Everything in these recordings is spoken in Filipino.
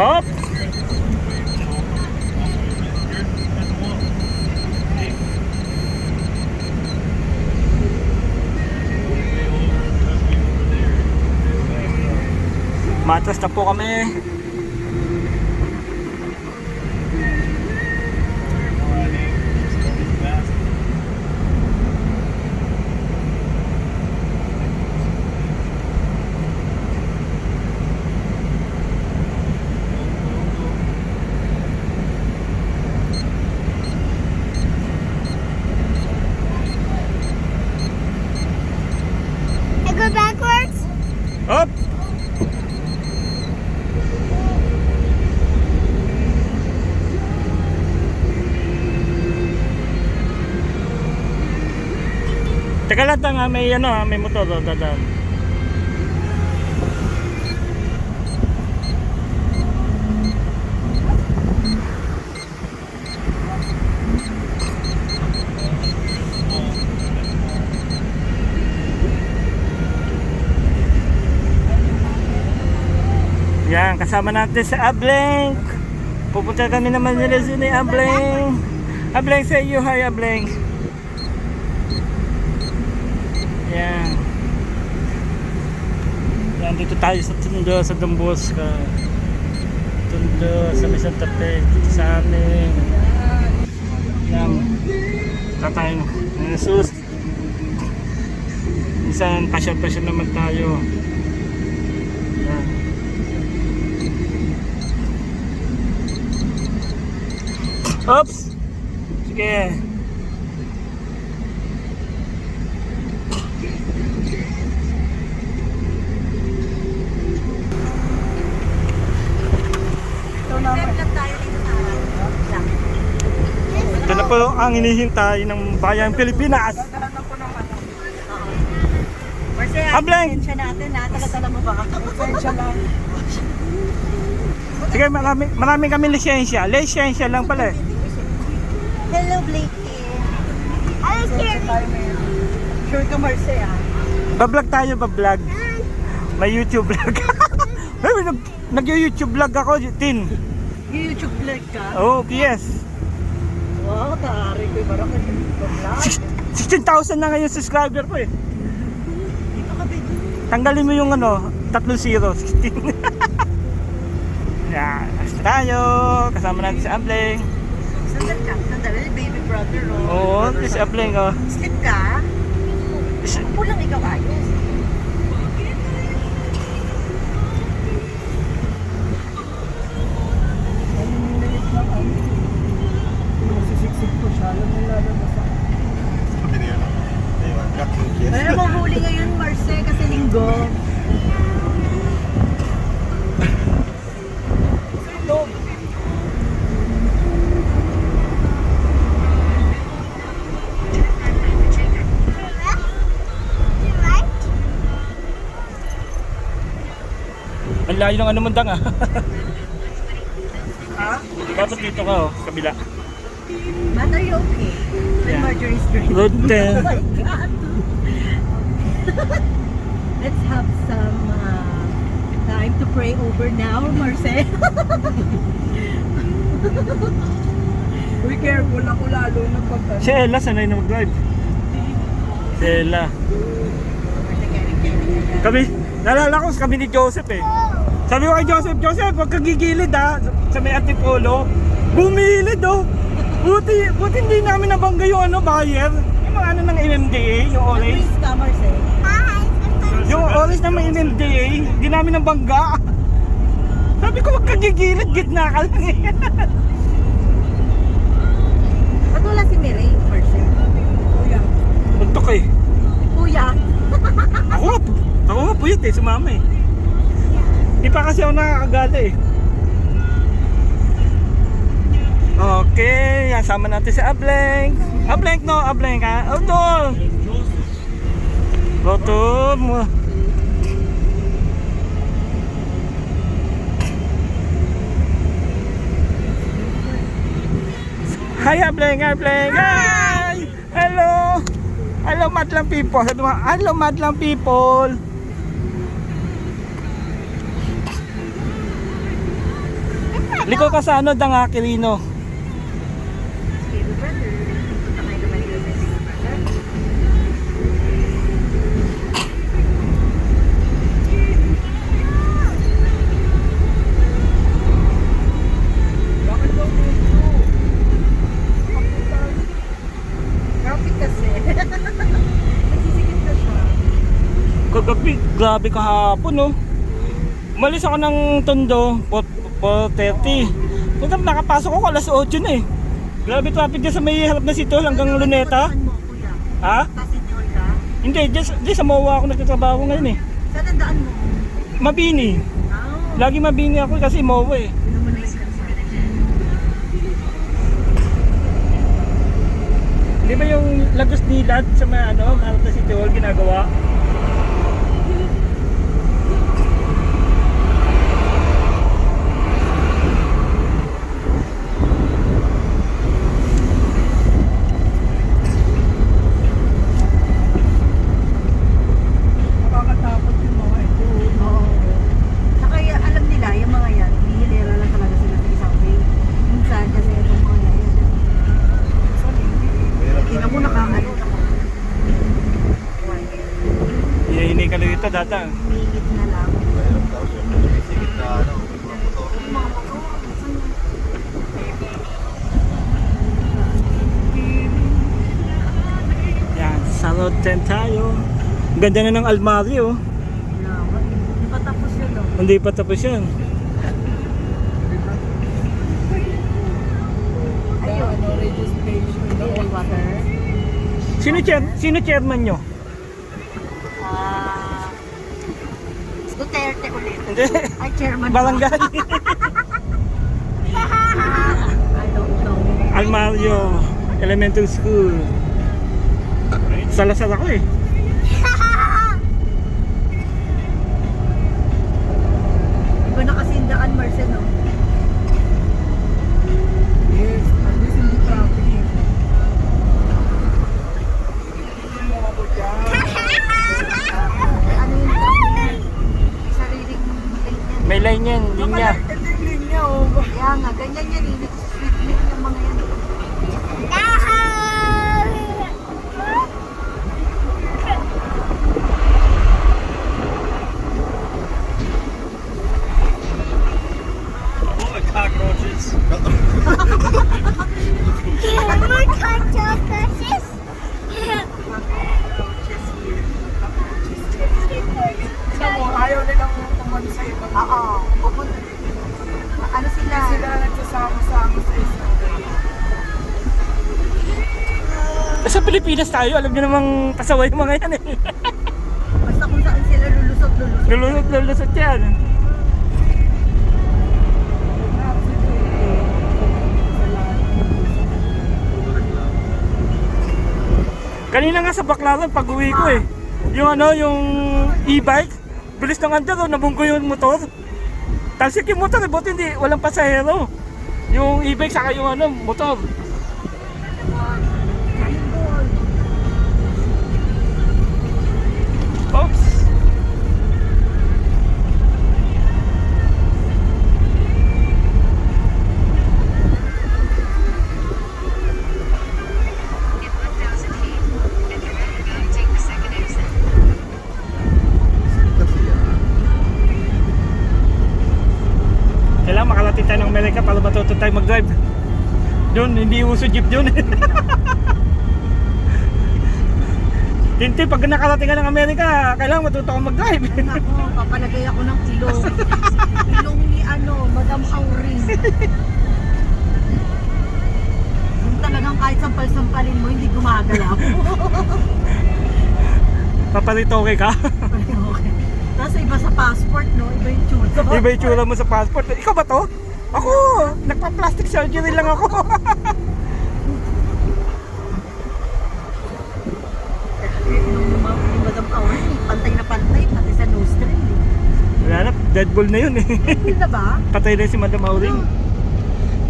Up. Matras na po kami. I go backwards? Up. Teka lang nga, may ano, may motor dadaan. Yan, kasama natin sa Ableng. Pupunta kami naman nila ni Ableng. Ableng, say you hi, Ableng. Yan. Yan, dito tayo sa Tondo, sa Don Bosco. Tondo, sa may Santa Fe, dito sa amin. Yan. Tatay, sus. Minsan, pasyon naman tayo. Yan. Oops! Sige. Ito na po ang hinihintay ng bayang Pilipinas. Ableng! Lisensya natin ha. Talatala mo ba? Lisensya lang. Sige, marami kami lisensya. Lisensya lang pala eh. Hello, Blakey. Hello, Jerry. Sure ka, Marce ha? Bablog tayo, bablog. May YouTube vlog. Nag-YouTube vlog ako, Tin. YouTube vlog ka? Oh, yes. Wow, tari ko. Parang vlog. 16,000 na ngayon subscriber ko eh. Dito ka, baby. Tanggalin mo yung ano, 3 0, 16. Yan, basta tayo. Kasama natin si Ableng. Sandali, baby brother. Oo, si Ableng oh. Sleep ka? Upo lang ikaw ayos. Masisiksik ko siya, alam mo lalabas ako. Wala namang huli ngayon, Marce, kasi linggo. Ang layo ng ano mundang ah. Ha? Dapat dito ka oh, kabila. But are you okay? When Yeah. Marjorie's drinking. Good Oh then. my God. Let's have some time to pray over now, Marce. Uy, careful ako lalo na pag Si Ella, sanay na mag-drive. Si Ella. Kami, nalala ko kami ni Joseph eh. Sabi ko kay Joseph, Joseph, huwag kang gigilid ha. Sa may Antipolo. Bumilid oh. Buti hindi namin nabangga yung ano, buyer. Yung mga ano ng MMDA, yung orange. Please ka, Marce. Yung orange na may MMDA, hindi namin nabangga. Sabi ko, huwag kang gigilid, gitna ka lang eh. Ba't wala si Mary, Marce? kuya. Buntok eh. Kuya. Ako nga puyat eh, sumama eh. Di pa kasi ako nakakagala eh. Okay, sama natin si Ableng. Ableng no, Ableng ha. Oh no. Goto mo. Hi Ableng, Ableng. Hi. Hello. Hello madlang people. Sabi mo, hello madlang people. Liko ka sa ano, Dangaki Rino. Baby brother. Punta kayo naman dito sa baby brother. Bakit daw dito? Traffic kasi. Nagsisikip na siya. Kagabi, grabe kahapon, no? Umalis ako ng Tondo, 4:30. Punta nakapasok ako alas 8 na eh. Grabe traffic dyan sa may harap na sito hanggang Luneta. Saan mo, kuya? Ha? Pasinyor ka? Hindi, dyan sa MOA ako nagtatrabaho ngayon eh. Saan ang daan mo? Mabini. Lagi mabini ako kasi MOA eh. Yun naman na yung kansa. Di ba yung Lagos Nilad sa may ano, harap na City Hall ginagawa? Nakakatakot yung mga ito. Oo. Saka alam nila, yung mga yan, hihilera lang talaga sila sa isang way. Minsan kasi itong mga yan. Tingnan mo nakakano. Hihini ka lang ito data. Minute na lang. Mahirap daw siya. Sumisigit na ano, mga motor. Yung mga motor, saan yan? Yan, sa Road 10 tayo. Ganda na ng almari oh. Lawat. Hindi pa tapos yun, no? Hindi pa tapos yan. Ayun. Ano, radio station. Mineral water. Sino chairman nyo? Duterte ulit. Hindi. Ay, chairman. Barangay. I don't know. Almario Elementary School. Salasar ako eh. Iba na kasi yung daan, Marcel, no? Yes, at least hindi traffic. Hindi mo ako dyan. Ano yung may sariling lane yan. May line yan, linya. Ito yung linya, oh. Kaya nga, ganyan yan eh. Sweet lane yung mga yan. Cockroaches. Tignan mo, ayaw nilang kumano sa ibang. Oo. Pupunta. Ano sila? Sila nagsasama-sama sa isang way. Sa Pilipinas tayo, alam nyo namang pasaway yung mga yan eh. Basta kung saan sila lulusot. Lulusot yan. Kanina nga sa Baclaran pag uwi ko eh. Yung ano, yung e-bike, bilis ng andar, nabunggo yung motor. Talsik yung motor, buti hindi, walang pasahero. Yung e-bike saka yung ano, motor. Oops. Kasi yan. Kailangan makarating tayo ng Amerika para matuto tayo mag-drive. Doon, hindi uso jeep doon. Tintin, pag nakarating ka ng Amerika, kailangan matuto kang mag-drive. Ako, papalagay ako ng ilong. Ilong ni ano, Madam Auring. Yung talagang kahit sampal-sampalin mo, hindi gumagalaw. Paparito okay ka? Okay. Tapos iba sa passport, no? Iba yung tsura. Iba yung tsura mo sa passport. Ikaw ba to? Ako, nagpa-plastic surgery lang ako. Yung Madam Auring, pantay na pantay, pati sa nose ring. Wala na, deadball na yun eh. Hindi na ba? Patay na si Madam Auring.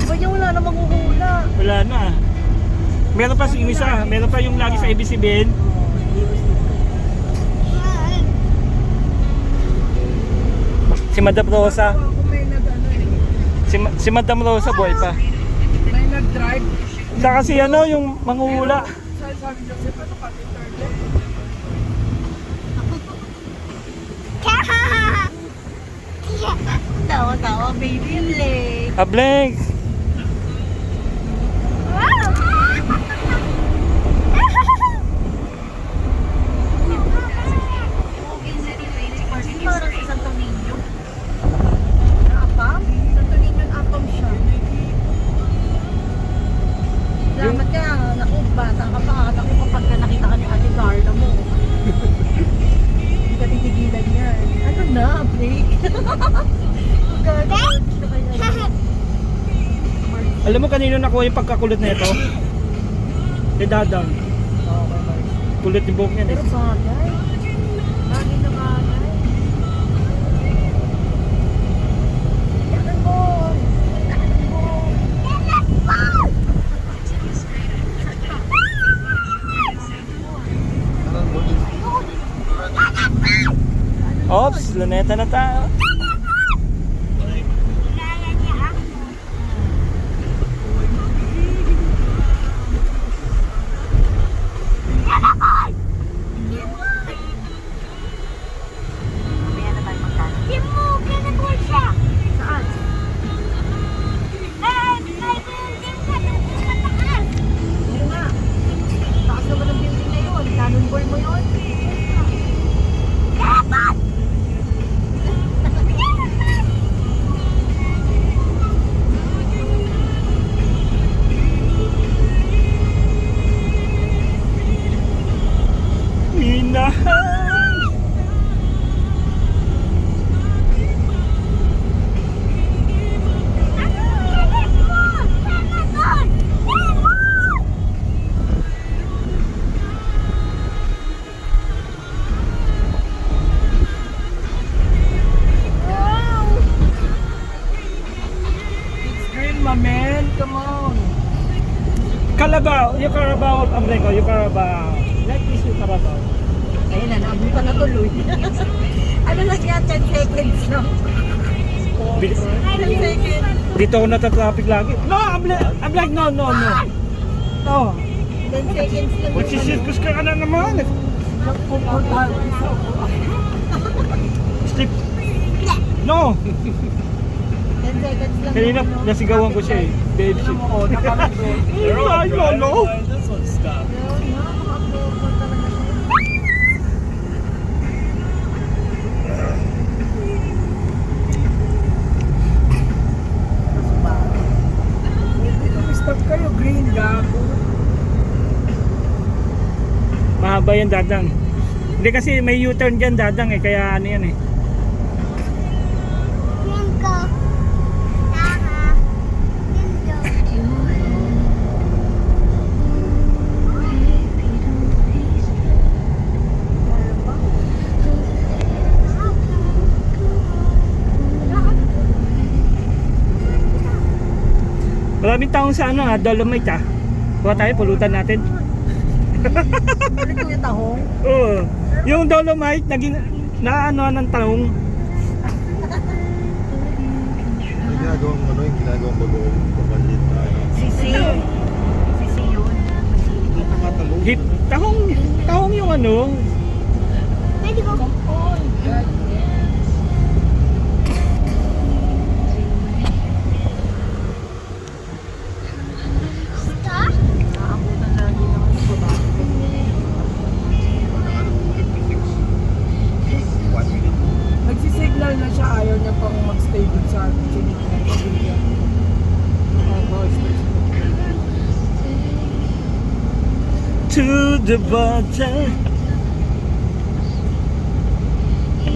Diba niya wala namang huhula? Wala na. Meron pa yung isa, meron pa yung lagi sa ABCBN. Si Madam Rosa. Ako may nag-ano eh. Si Madam Rosa boy pa. May nag-drive. Saka si ano, yung manghuhula. Sabi Joseph, ano ka, internet? Tawa-tawa, baby Blake. Ableng! Parang sa Santo Niño. Naapam? Santo Niño apam siya. Salamat ka. Naku, bata ka pa. Naku, kapag ka nakita ka ni Ate Carla mo. Hindi ka titigilan yan. Ano na, Blake? Gagawin siya kaya. Alam mo kanino nakuha yung pagkakulot na ito? Kay Dadang. Kulot yung buhok niyan eh. Pero bagay. Bagay na bagay. Yakan mo. Yakan mo. Ops, luneta na tayo. Mamaya na tayo magkano. Saan? Oo nga. Taas naman ang building na yun. Cannonball mo yun. Minahan! It's green, my man. Come on. Carabao, yung Carabao, Amreko, yung Carabao. Like this yung Carabao. Ayun na, naabutan na tuloy. Ano lang yan? 10 seconds lang. 10 seconds. Dito ako natatraffic lagi. No, Amrek, no. No. 10 seconds lang. Magsisirkus ka na naman. Sleep. No. 10 seconds lang. Kanina nasigawan ko siya eh. Babe shit. Oo, nakaragod. Ay, no. Stop kayo, green gago. Mahaba yan, Dadang. Hindi kasi may U-turn dyan, Dadang eh. Kaya ano yan eh. Maraming taong sa ano Dolomite ah. Kuha tayo, pulutan natin. Ulit ko yung tahong. Oo. Yung Dolomite, naging naano ng tahong. Yung ginagawang ano, yung ginagawang bagoong pagkalit na ano. Sisi. Sisi yun. Hindi nakatalong. Hip, tahong yung ano. Naabutan lagi ng ano, babae. Nagsisignal na siya, ayaw niya pang magstay dun sa sinitingan ko. To the bottom.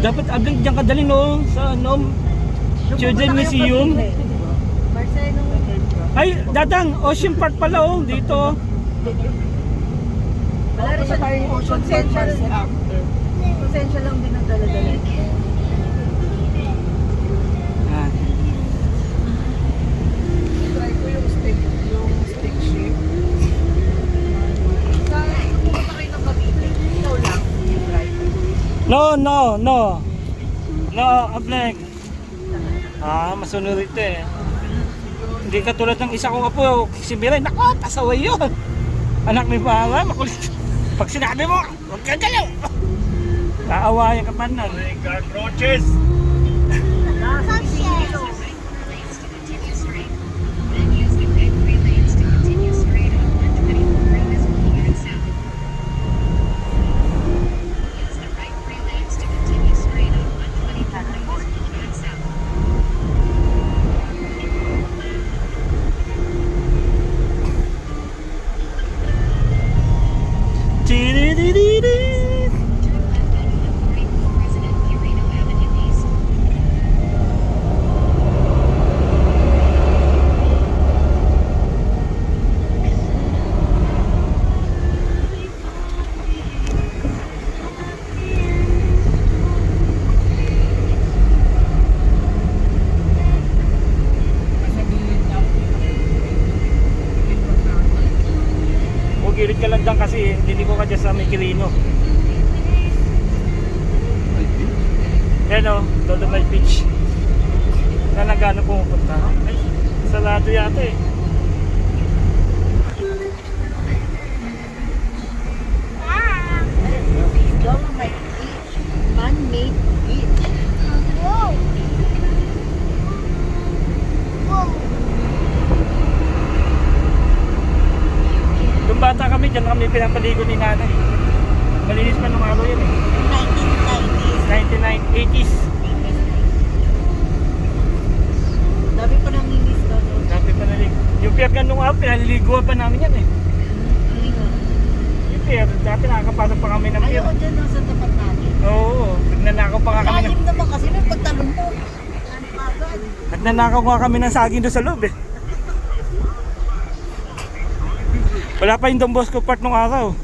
Dapat abling diyan kadali no sa ano Children Museum. Marcelo. Ay, Dadang, Ocean Park pala oh dito. Wala rin siya tayong Ocean Park Konsensya Marcel after. Konsensya lang din ang dala-dala. Ah. Try ko yung stick shape. Pumunta kayo ng Cavite. Ikaw lang. No, abling. Ah, masunod ito eh. Hindi katulad ng isa kong apo, si Miray, naku, pasaway yun. Anak ni Mama, makulit. Pag sinabi mo, huwag kang galaw. Naawayan ka man na. Cockroaches. Gilid ka lang dyan kasi hindi ko ka dyan sa may Quirino. Yan o, Dolomite Beach. Na nagano pumupunta. Ay, sarado yata eh. Dolomite Beach. Man-made beach. Wow. Wow. Nung bata kami, dyan kami pinapaligo ni nanay. Malinis pa nung araw yun eh. 1990s. 1980s. Dami ko naminis doon. Dati pa naligo. Yung pier ka nung araw, pinaliliguan pa namin yan eh. Yung pier, dati nakakapasok pa kami ng pier. Ayaw dyan lang sa tapat natin. Oo, nagnanakaw pa nga kami ng... Lalim naman kasi may pagtalon mo. Ano agad? Nagnanakaw nga kami ng saging doon sa loob eh. Wala pa yung Don Bosco Park nung araw.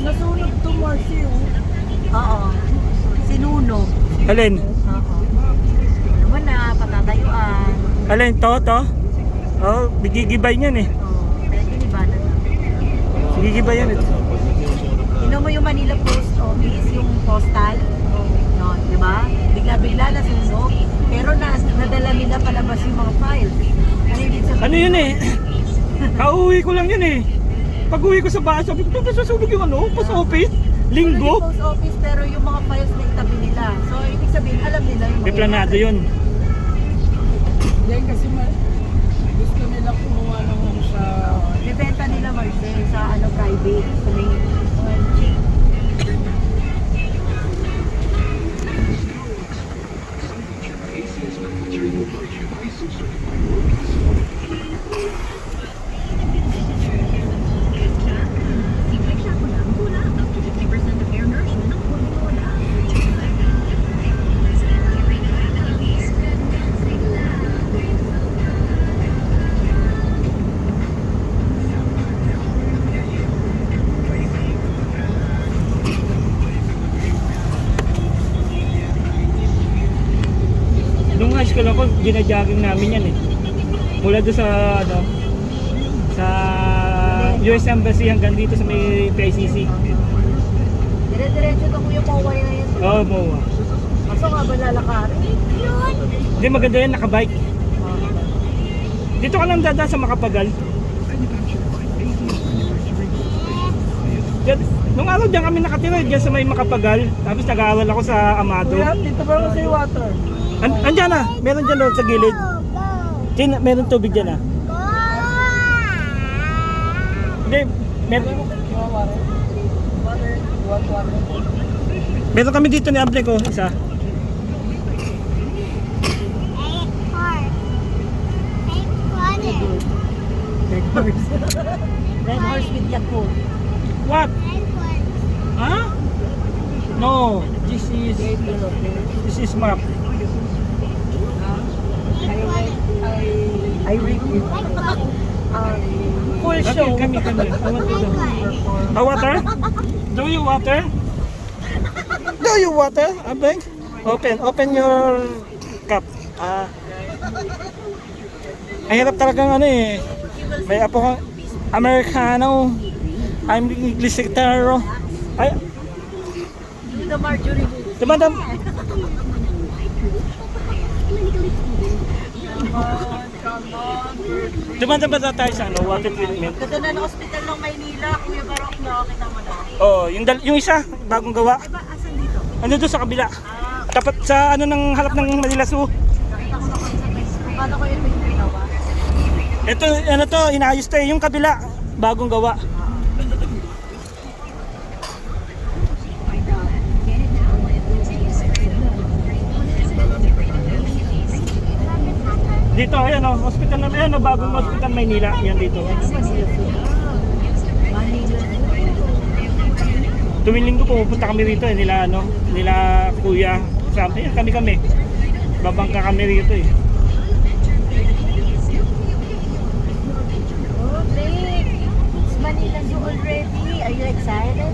Nasunog to Marcy, oh. Oo. Sinunog. Alin? Oo. Ano mo na, patatayuan. Alin? To? Oh, bigigibay niyan eh. Oo. Medyo libanan. Bigigibay yan eh. Tingnan mo yung Manila Post Office, yung postal. No, di ba? Bigla-bigla nasunog. Pero nadala nila palabas yung mga files. Ano ibig sabihin? Ano yun eh? Kauwi ko lang yun eh. Pag uwi ko sa bahay, sabi ko, ito nasusunog yung ano, post office, linggo. Post office, pero yung mga files na itabi nila. So, ibig sabihin, alam nila yung May planado yun. Dahil kasi gusto nila kumuha ng ano sa... Bibenta nila, Marcel, sa ano, private. Sa may cheap. Nung high school ako, ginajogging namin yan eh. Mula doon sa ano, sa US Embassy hanggang dito sa may PICC. Dire-diretso to Kuya Moway na yun. Oo, Moa. Kaso nga ba lalakarin? Hindi, maganda yan, nakabike. Dito ka lang dadaan sa Makapagal. Diyan, nung araw diyan kami nakatira, diyan sa may Makapagal. Tapos nag-aaral ako sa Amado. Kuya, dito ba kasi yung water? Andyan na, meron dyan doon sa gilid. Meron tubig dyan ah. Hindi, meron. Meron kami dito ni Able ko, isa. Red horse with Yakult. What? Huh? No, this is map. I read you. Full Okay, show. kami. I want to do. Water? Do you water? Do you water? Abeng? Open your cup. Ang hirap talagang ano eh. May apo kang Americano. I'm English secretary. Ay, You the Marjorie. dumadam. Dumanda ba tayo sa ano, water treatment? Ganda na ng ospital ng Maynila, Kuya Barok, nakakita mo na. Oo, yung isa, bagong gawa. Ay ba, asan dito? Ano doon sa kabila? Ah, Tapat sa ano ng harap ng Manila Zoo. nakita ko na kung sa Facebook. Paano ko yun may ginawa? Ito, ano to, inayos to yung kabila, bagong gawa. Dito, ayan o, hospital na, ayan o, bagong hospital Maynila, yan dito. Manila. Tuwing linggo pupunta kami rito eh, nila ano, nila kuya, kasama, ayan kami. Babangka kami rito eh. Oh, Blake! It's Manila Zoo already. Are you excited?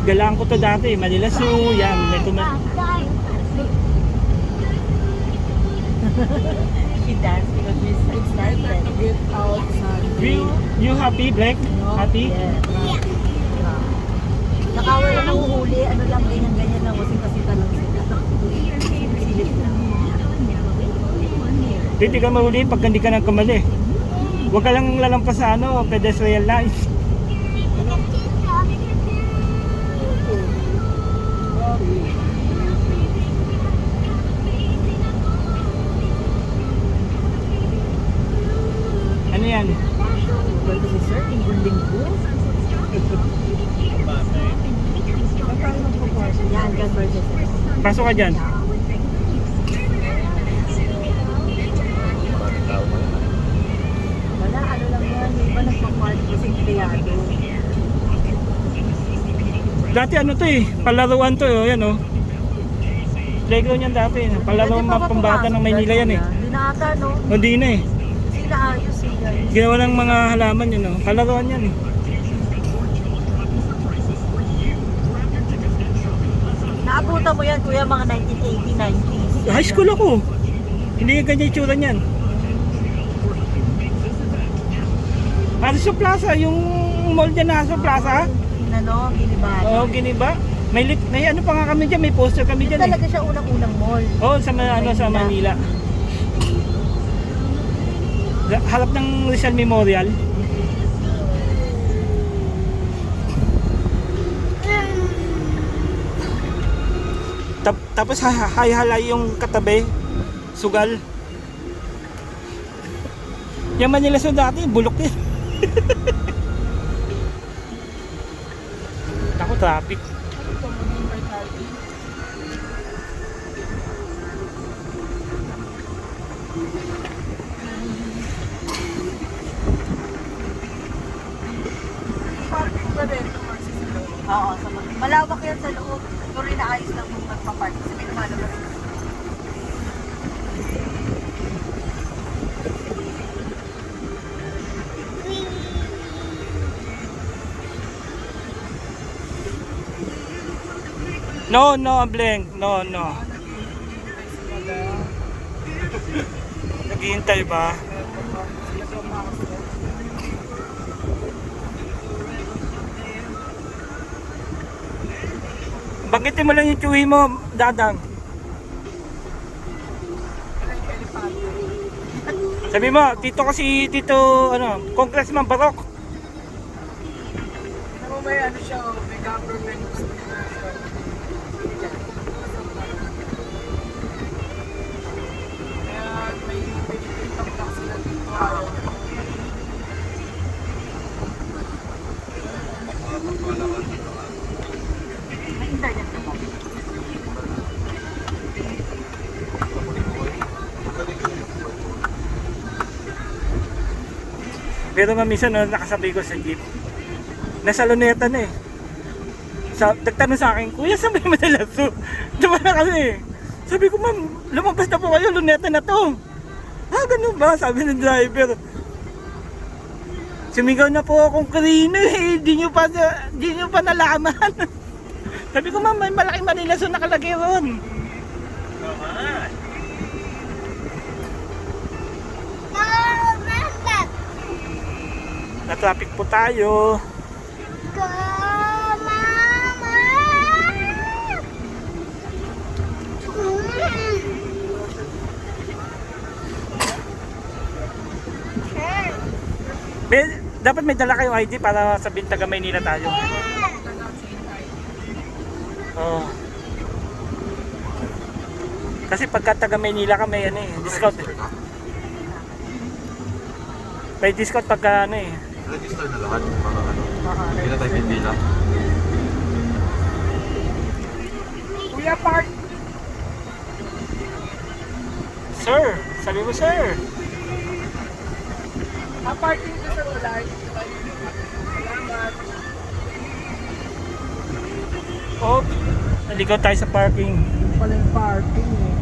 Galaan ko to dati, Manila Zoo, yan, ito na. She danced because she's excited. Get outside. You happy, Black? Happy? Yeah. Nakawala ng huli, ano lang, ganyan lang, kasi lang sila. Silip lang. Hindi ka mahuli pag hindi ka nagkamali. Huwag ka lang lalampas sa ano, pedestrian lines. Ano yan? Pwede si Sir, linggo-linggo. Yan, conversion. Pasok ka dyan. Wala, ano lang yan, yung iba nagpa-park kasi empleyado. Dati ano to eh, palaruan to eh, yan oh. Playground yan dati, palaruan mga pambata ng Maynila yan eh. Hindi na ata, no? Hindi na eh. Sila ayos eh, guys. Ginawa ng mga halaman yun oh, palaruan yan eh. Naabutan mo yan, kuya, mga 1980, 90s. High school ako. Hindi ganyan yung tsura niyan. Aso Plaza, yung mall dyan na Aso Plaza. Ano, Gilibano. Oo, Giniba. May ano pa nga kami dyan, may poster kami dyan eh. Talaga siya unang-unang mall. Oo, sa Manila. Harap ng Rizal Memorial. Tapos hay-halay yung katabi, sugal. Yung Manila Zoo dati, bulok yun. Ako, traffic. Oo, malawak yan sa loob. Pero inaayos lang yung magpapark kasi may lumalabas. No, Bleng. No. Naghihintay ba? Banggitin mo lang yung chewy mo, Dadang. Sabi mo, Tito, Congressman Barok. Ano may ano siya, may government. Kaya may pinipintak sila dito. May internet na ba? Pero nga minsan nakasabay ko sa jeep. Nasa Luneta na eh. Nagtanong sa akin, Kuya, saan ba yung Manila Zoo? Diba na kasi eh. Sabi ko, ma'am, lumabas na po kayo, Luneta na to. Ah, ganun ba? Sabi ng driver. Sumigaw na po akong Karino eh. Di nyo pa nalaman. Sabi ko, ma'am, may malaking Manila Zoo nakalagay ron. Na-traffic po tayo. Go, Mama! Dapat may dala kayong ID para sabihin taga Maynila tayo. Oo. Kasi pagka taga Maynila ka may ano eh, discount eh. May discount pagka ano eh. Register na lahat ng mga ano. Hindi na tayo pipila. Kuya Park, Sir, sabi mo sir. parking ko sa tulay. Salamat. Oh, naligaw tayo sa parking. Pala yung parking eh.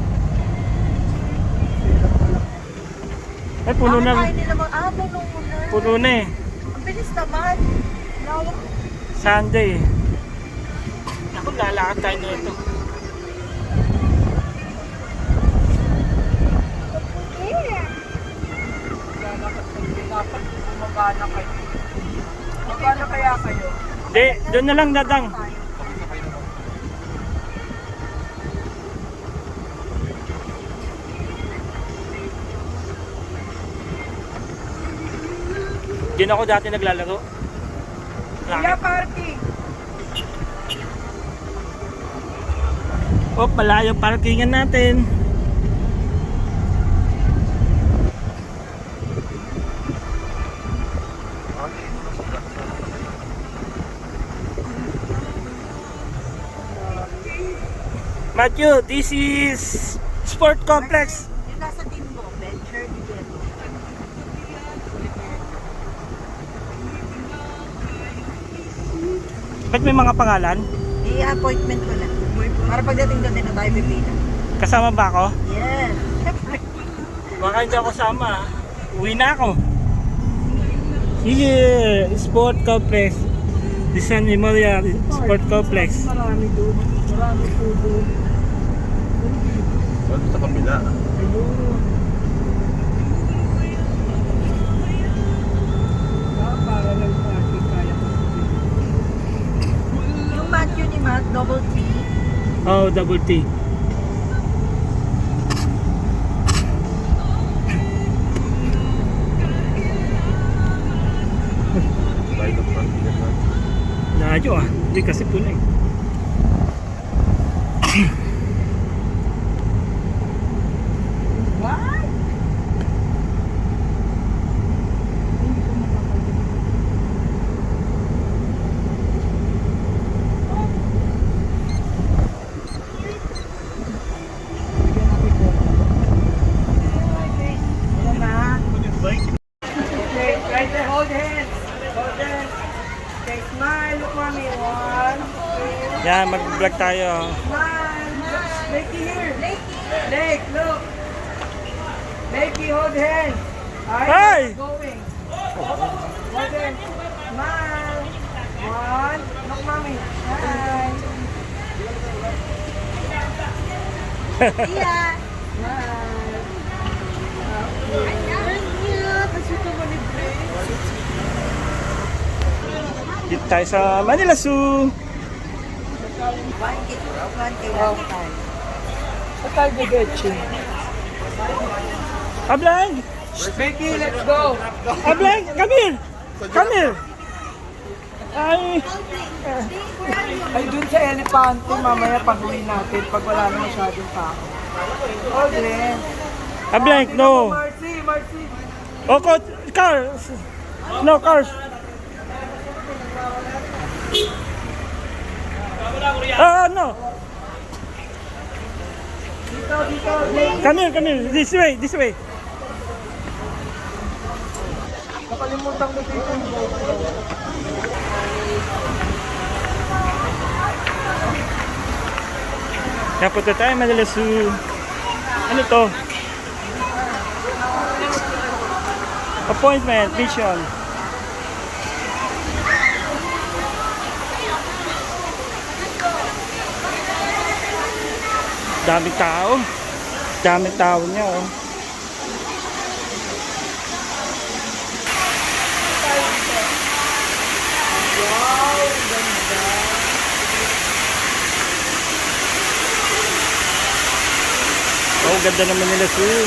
Ay, puno na. Tayo nila puno na. Puno na eh. Ang bilis naman. Lawak. Sunday. Ako, lalakad tayo nito. Dapat bumaba na kayo. Bumaba na kaya kayo? Hindi, doon na lang dadang. Diyan ako dati naglalaro. Kuya Parking. Oh, malayo parkingan natin. Matthew, this is Sport Complex. Yung nasa Timbo, Venture Diego. Ba't may mga pangalan? I-appointment ko na. Para pagdating doon din na tayo pipila. Kasama ba ako? Yes. Baka hindi ako kasama. Uwi na ako. Here, Sport Complex. Design Memorial Sport Complex. Marami doon. Marami po doon. Ano sa kabila? Ayun. Para lang parking kaya ko. Yung Matthew ni Matt, double T. Oh, double T. Tayo ng parking na. Layo ah. Hindi kasi pula eh. What? Ano na? Okay, right there, hold hands. Hold hands. Okay, smile. Look, mommy. One, two, Yan, mag-vlog tayo. smile. Lakey here. Lake, look. Lakey, hold hands. Hey! Going. Hold hands. Smile. One. Look, mommy. Hi. Tia! Smile. Dito tayo sa Manila Zoo. 1K lang tayo. Saan tayo gigetchi? Ablang! Lakey, let's go. Ablang! Come here! Come here! Ay! Ay, dun sa elepante, mamaya pag-uwi natin pag wala na masyadong tao. Hold hands. Ablang, no! Marcy, Marcy. Oh, cars! No, cars! No! Dito, dito. Lake. Come here! This way, this way! Nakalimutan ko dito yung GoPro. Napunta tayo Manila Zoo. Ano to? Appointment, mission. Daming tao. Daming tao niya oh. Oh, ganda naman nila Zoo.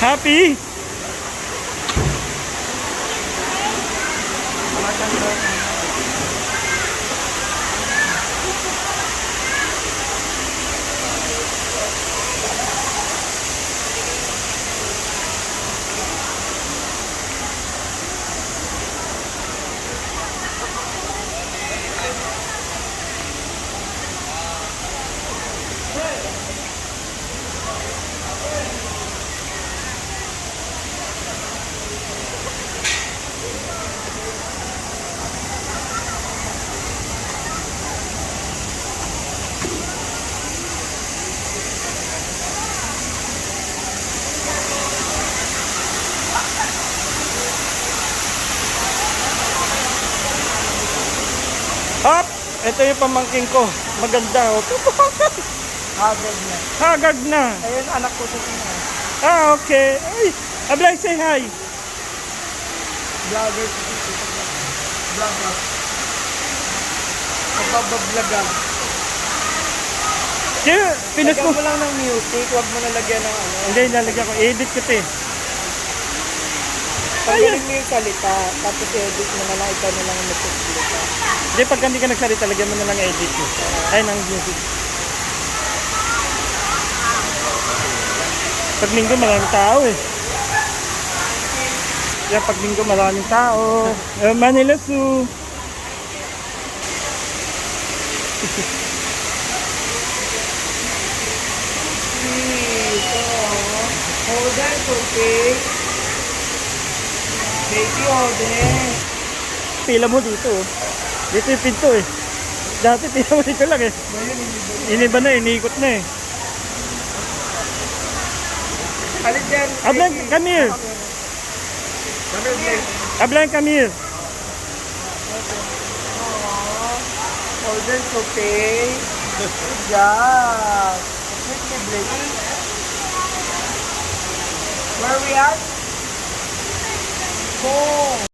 Happy? Hop! Ito yung pamangking ko. Maganda. Oh. Agad na. Hagard na. Ayun, anak ko sa inyo. Ah, okay. Ay, Ablay, say hi. Vlogger si Tito. Vlogger. Magpapablagan. Kaya, pinas Lagyan ko. mo lang ng music, huwag mo nalagyan ng ano. Hindi, lalagyan ko. Edit ko ito eh. Pagaling mo yung salita, tapos edit mo na lang, ikaw na lang ang magsasalita. Hindi, pagka hindi ka nagsalita, lagyan mo na lang edit ko. Ay, ng music. Pag linggo, maraming tao eh. Kaya pag linggo, maraming tao. Manila Zoo. Sweet, oh. Hold on, okay? Baby, hold on. Pila mo dito. Oh. Dito yung pinto eh. Dati pila mo dito lang eh. Iniba na, iniikot na eh. Halid dyan. Ablan, come here. Come here, Blake. Ablan, come here. Hold on, okay? Good job. Where's my Blake? Where are we at? Home.